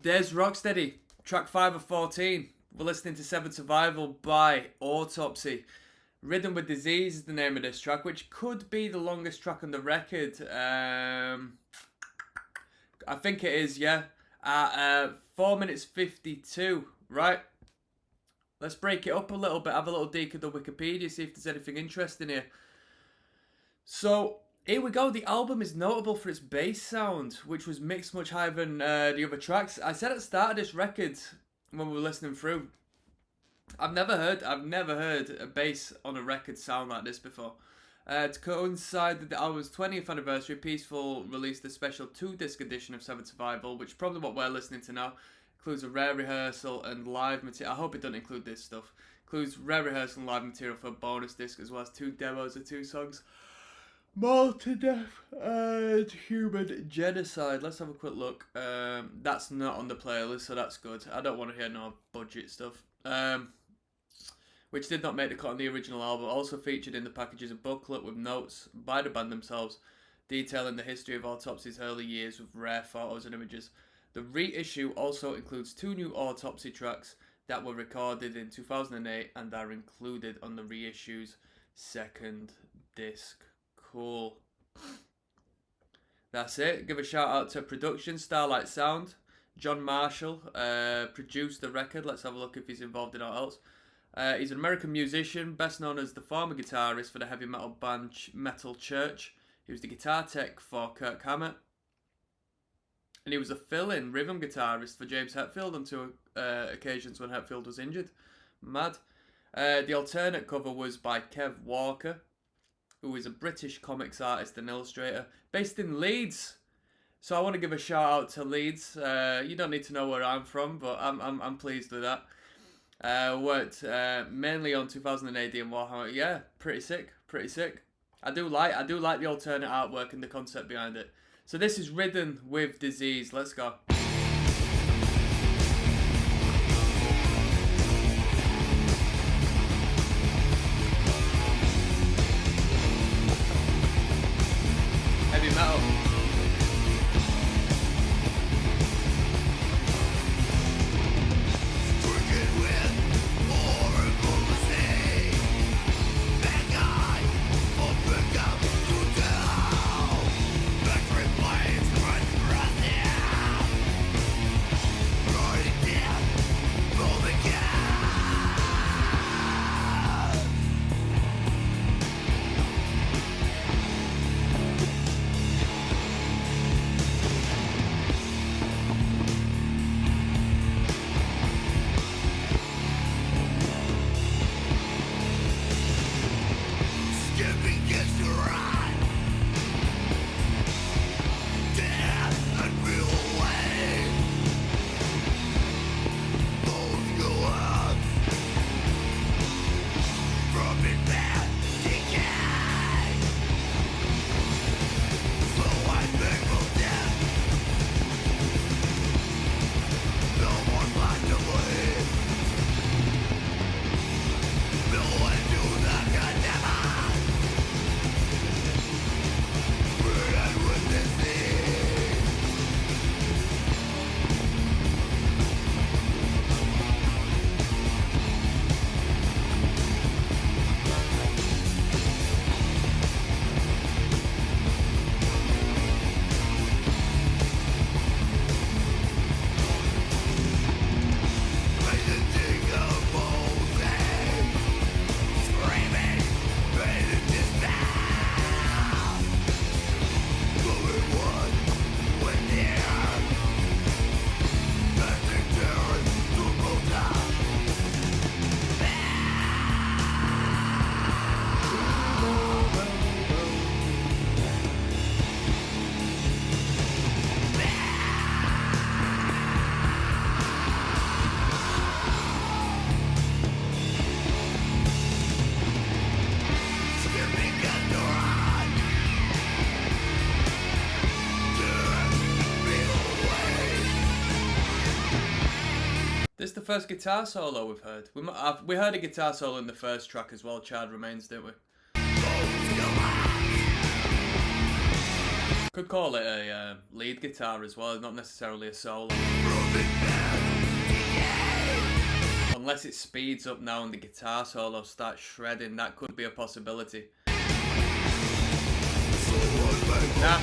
There's Rocksteady, track 5 of 14. We're listening to Seven Survival by Autopsy. Ridden with Disease is the name of this track, which could be the longest track on the record. I think it is, yeah. At 4 minutes 52, right? Let's break it up a little bit, have a little dig at the Wikipedia, see if there's anything interesting here. So, here we go. The album is notable for its bass sound, which was mixed much higher than the other tracks. I said at the start of this record, when we were listening through, I've never heard a bass on a record sound like this before. To coincide with the album's 20th anniversary, Peaceful released a special 2-disc edition of Seven Survival, which is probably what we're listening to now. Includes a rare rehearsal and live material. I hope it doesn't include this stuff. Includes rare rehearsal and live material for a bonus disc, as well as 2 demos of 2 songs. Mauled to Death and Human Genocide. Let's have a quick look. That's not on the playlist, so that's good. I don't want to hear no budget stuff. Which did not make the cut on the original album. Also featured in the package is a booklet with notes by the band themselves, detailing the history of Autopsy's early years with rare photos and images. The reissue also includes 2 new Autopsy tracks that were recorded in 2008 and are included on the reissue's 2nd disc. Cool. That's it. Give a shout out to production, Starlight Sound. John Marshall produced the record. Let's have a look if he's involved in all else. He's an American musician, best known as the former guitarist for the heavy metal band Metal Church. He was the guitar tech for Kirk Hammett. And he was a fill-in rhythm guitarist for James Hetfield on 2 occasions when Hetfield was injured. Mad. The alternate cover was by Kev Walker, who is a British comics artist and illustrator based in Leeds. So I want to give a shout out to Leeds. You don't need to know where I'm from, but I'm pleased with that. Worked mainly on 2000 AD and Warhammer. Yeah, pretty sick. I do like the alternate artwork and the concept behind it. So this is Ridden with Disease. Let's go. Heavy metal. This is the first guitar solo we've heard. We heard a guitar solo in the first track as well, Charred Remains, didn't we? Could call it a lead guitar as well, not necessarily a solo. Unless it speeds up now and the guitar solo starts shredding, that could be a possibility. Nah.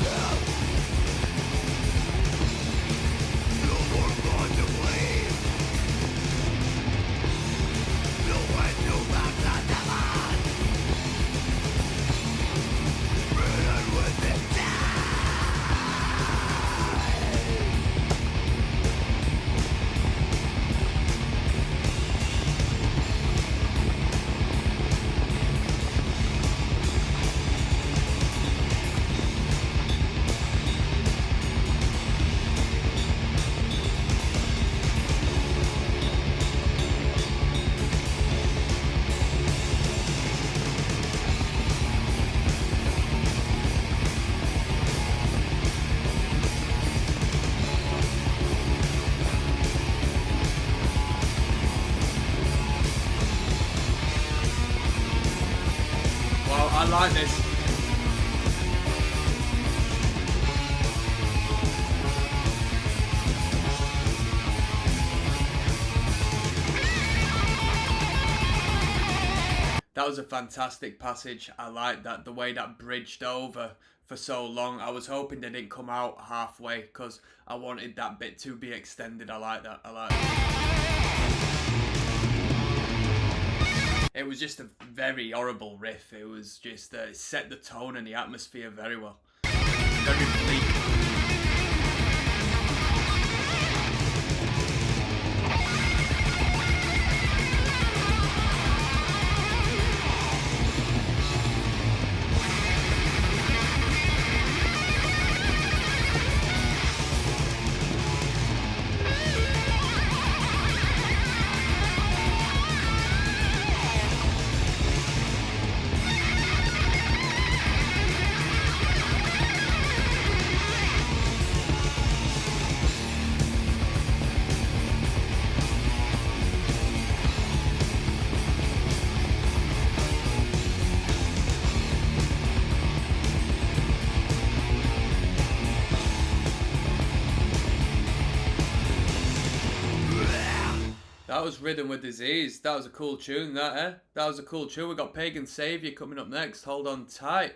I like this. That was a fantastic passage. I like that, the way that bridged over for so long. I was hoping they didn't come out halfway because I wanted that bit to be extended. I like that. I like that. It was just a very horrible riff. It was just, it set the tone and the atmosphere very well. Very bleak. That was Ridden with Disease. That was a cool tune, that, eh? That was a cool tune. We got Pagan Savior coming up next. Hold on tight.